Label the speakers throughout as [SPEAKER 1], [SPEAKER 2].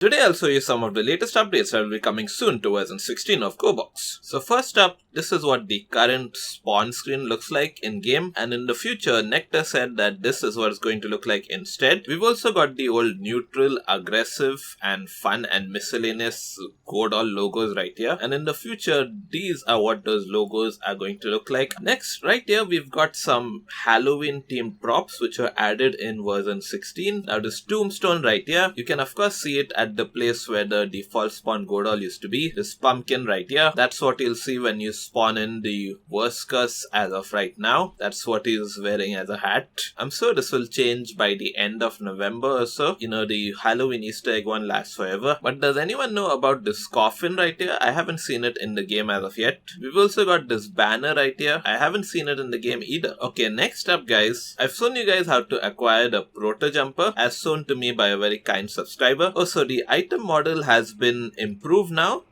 [SPEAKER 1] Today I'll show you some of the latest updates that will be coming soon to version 16 of Gorebox. So first up, this is what the current spawn screen looks like in game, and in the future Nectar said that this is what it's going to look like instead. We've also got the old neutral, aggressive and fun and miscellaneous Gorebox logos right here, and in the future these are what those logos are going to look like. Next, right here we've got some Halloween themed props which were added in version 16. Now this tombstone right here, you can of course see it at the place where the default spawn Gorebox used to be. This pumpkin right here, that's what you'll see when you spawn in the worst curse as of right now. That's what he's wearing as a hat. I'm sure this will change by the end of November or so. You know, the Halloween Easter egg one lasts forever. But does anyone know about this coffin right here? I haven't seen it in the game as of yet. We've also got this banner right here. I haven't seen it in the game either. Okay, next up guys, I've shown you guys how to acquire the Proto-Jumper as shown to me by a very kind subscriber. Also, the item model has been improved now.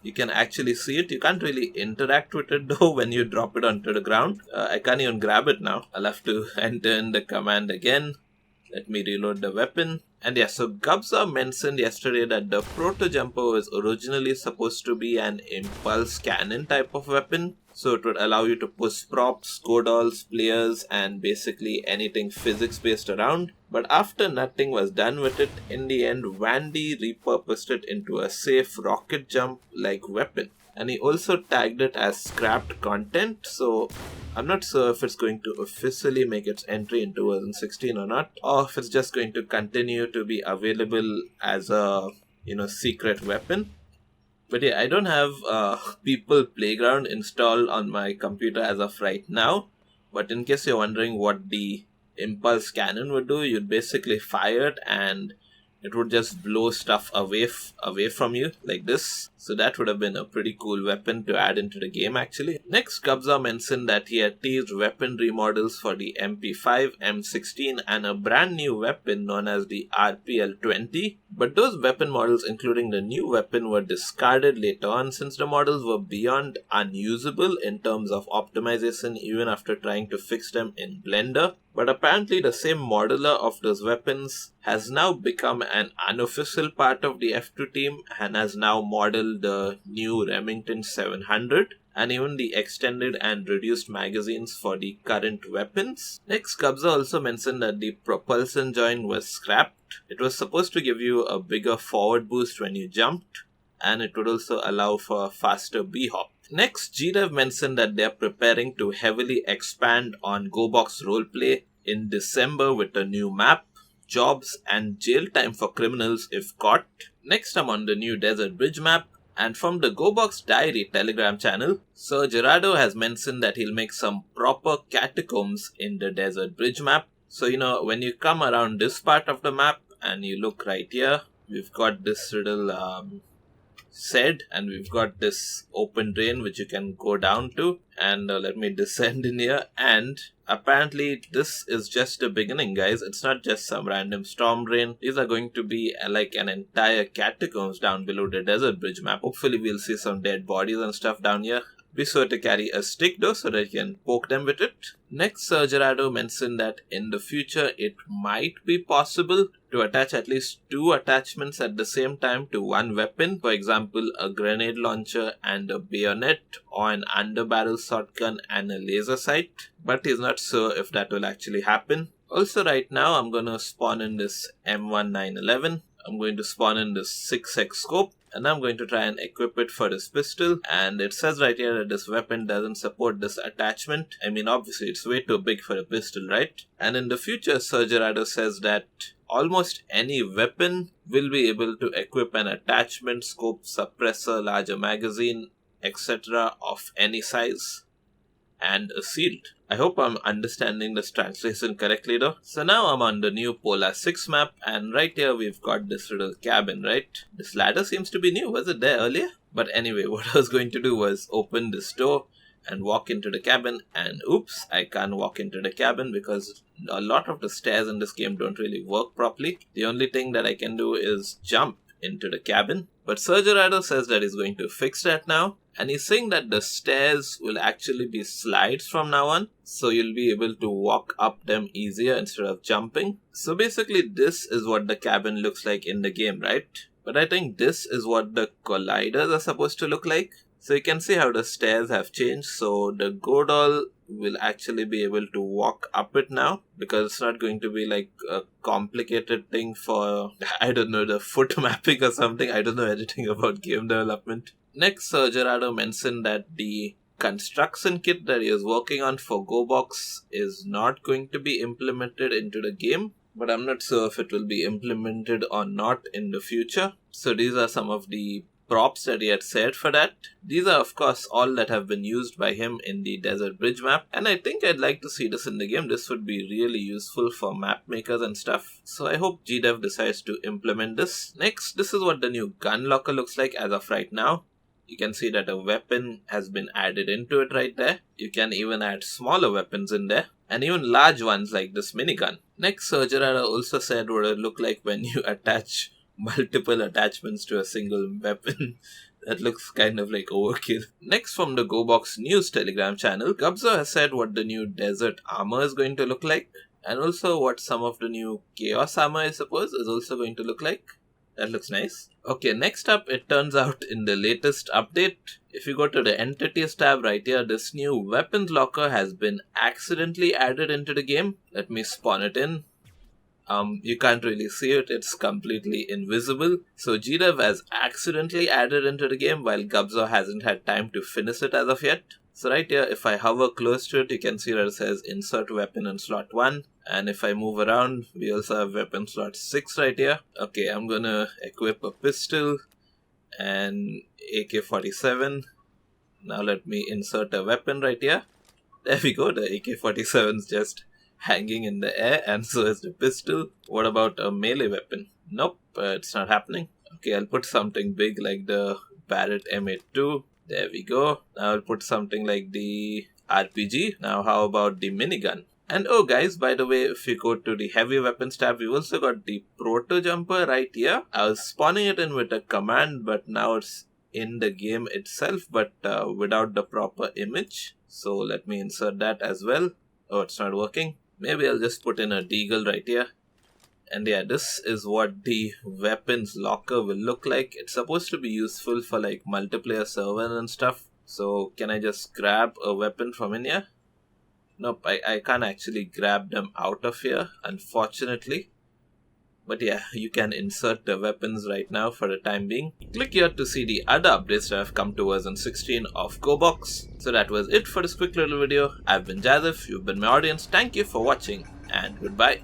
[SPEAKER 1] You can actually see it. You can't really interact with it though when you drop it onto the ground. I can't even grab it now. I'll have to enter in the command again. Let me reload the weapon. And yeah, so Gubza mentioned yesterday that the Proto-Jumper was originally supposed to be an impulse cannon type of weapon. So it would allow you to push props, Gorebox, players and basically anything physics based around. But after nothing was done with it, in the end Vandy repurposed it into a safe rocket jump like weapon. And he also tagged it as scrapped content, so I'm not sure if it's going to officially make its entry into version 16 or not, or if it's just going to continue to be available as a, secret weapon. But yeah, I don't have People Playground installed on my computer as of right now. But in case you're wondering what the impulse cannon would do, you'd basically fire it and it would just blow stuff away from you like this. So that would have been a pretty cool weapon to add into the game actually. Next, Gubza mentioned that he had teased weapon remodels for the MP5, M16 and a brand new weapon known as the RPL-20. But those weapon models, including the new weapon, were discarded later on since the models were beyond unusable in terms of optimization even after trying to fix them in Blender. But apparently the same modeler of those weapons has now become an unofficial part of the F2 team and has now modeled the new Remington 700 and even the extended and reduced magazines for the current weapons. Next, Gubza also mentioned that the propulsion joint was scrapped. It was supposed to give you a bigger forward boost when you jumped, and it would also allow for a faster B-hop. Next, GDev mentioned that they are preparing to heavily expand on Gorebox roleplay in December with a new map, jobs and jail time for criminals if caught. Next, I'm on the new Desert Bridge map. And from the Gorebox Diary Telegram channel, Sir Gerardo has mentioned that he'll make some proper catacombs in the Desert Bridge map. So, when you come around this part of the map and you look right here, we've got this little shed and we've got this open drain which you can go down to. And let me descend in here, and apparently this is just the beginning guys. It's not just some random storm drain. These are going to be like an entire catacombs down below the Desert Bridge map. Hopefully we'll see some dead bodies and stuff down here. Be sure to carry a stick though so that you can poke them with it. Next, Sir Gerardo mentioned that in the future it might be possible to attach at least 2 attachments at the same time to one weapon. For example, a grenade launcher and a bayonet, or an underbarrel shotgun and a laser sight. But he's not sure if that will actually happen. Also right now I'm gonna spawn in this M1911. I'm going to spawn in this 6x scope and I'm going to try and equip it for this pistol. And it says right here that this weapon doesn't support this attachment. I mean, obviously it's way too big for a pistol, right? And in the future, Sir Gerardo says that almost any weapon will be able to equip an attachment, scope, suppressor, larger magazine, etc. of any size, and a shield. I hope I'm understanding this translation correctly though. So now I'm on the new Polar 6 map, and right here we've got this little cabin, right? This ladder seems to be new. Was it there earlier? But anyway, what I was going to do was open this door and walk into the cabin, and oops, I can't walk into the cabin because a lot of the stairs in this game don't really work properly. The only thing that I can do is jump into the cabin. But Sir Gerardo says that he's going to fix that now. And he's saying that the stairs will actually be slides from now on, so you'll be able to walk up them easier instead of jumping. So basically this is what the cabin looks like in the game, right? But I think this is what the colliders are supposed to look like. So you can see how the stairs have changed. So the Godol will actually be able to walk up it now, because it's not going to be like a complicated thing for, I don't know, the foot mapping or something. I don't know anything about game development. Next, Gerardo mentioned that the construction kit that he is working on for Gorebox is not going to be implemented into the game, but I'm not sure if it will be implemented or not in the future. So these are some of the props that he had said for that. These are of course all that have been used by him in the Desert Bridge map, and I think I'd like to see this in the game. This would be really useful for map makers and stuff. So I hope GDev decides to implement this. Next, this is what the new gun locker looks like as of right now. You can see that a weapon has been added into it right there. You can even add smaller weapons in there, and even large ones like this minigun. Next, Gerardo also said what it would look like when you attach multiple attachments to a single weapon. That looks kind of like overkill. Next, from the GoBox News Telegram channel, Gubzo has said what the new desert armor is going to look like, and also what some of the new chaos armor, I suppose, is also going to look like. That looks nice. Okay, next up, it turns out in the latest update, if you go to the entities tab right here, this new weapons locker has been accidentally added into the game. Let me spawn it in. You can't really see it, it's completely invisible. So GDev has accidentally added into the game while Gubzo hasn't had time to finish it as of yet. So right here, if I hover close to it, you can see that it says insert weapon in slot 1. And if I move around, we also have weapon slot 6 right here. Okay, I'm gonna equip a pistol and AK-47. Now let me insert a weapon right here. There we go, the AK-47 is just hanging in the air, and so is the pistol. What about a melee weapon? Nope, it's not happening. Okay, I'll put something big like the Barrett M82. There we go. Now I'll put something like the RPG. Now how about the minigun? And oh guys, by the way, if you go to the heavy weapons tab, we've also got the Proto-Jumper right here. I was spawning it in with a command, but now it's in the game itself, but without the proper image. So let me insert that as well. Oh, it's not working. Maybe I'll just put in a deagle right here. And yeah, this is what the weapons locker will look like. It's supposed to be useful for like multiplayer server and stuff. So can I just grab a weapon from in here? Nope, I can't actually grab them out of here, unfortunately. But yeah, you can insert the weapons right now for the time being. Click here to see the other updates that have come to version 16 of Gorebox. So that was it for this quick little video. I've been Jazif, you've been my audience. Thank you for watching, and goodbye.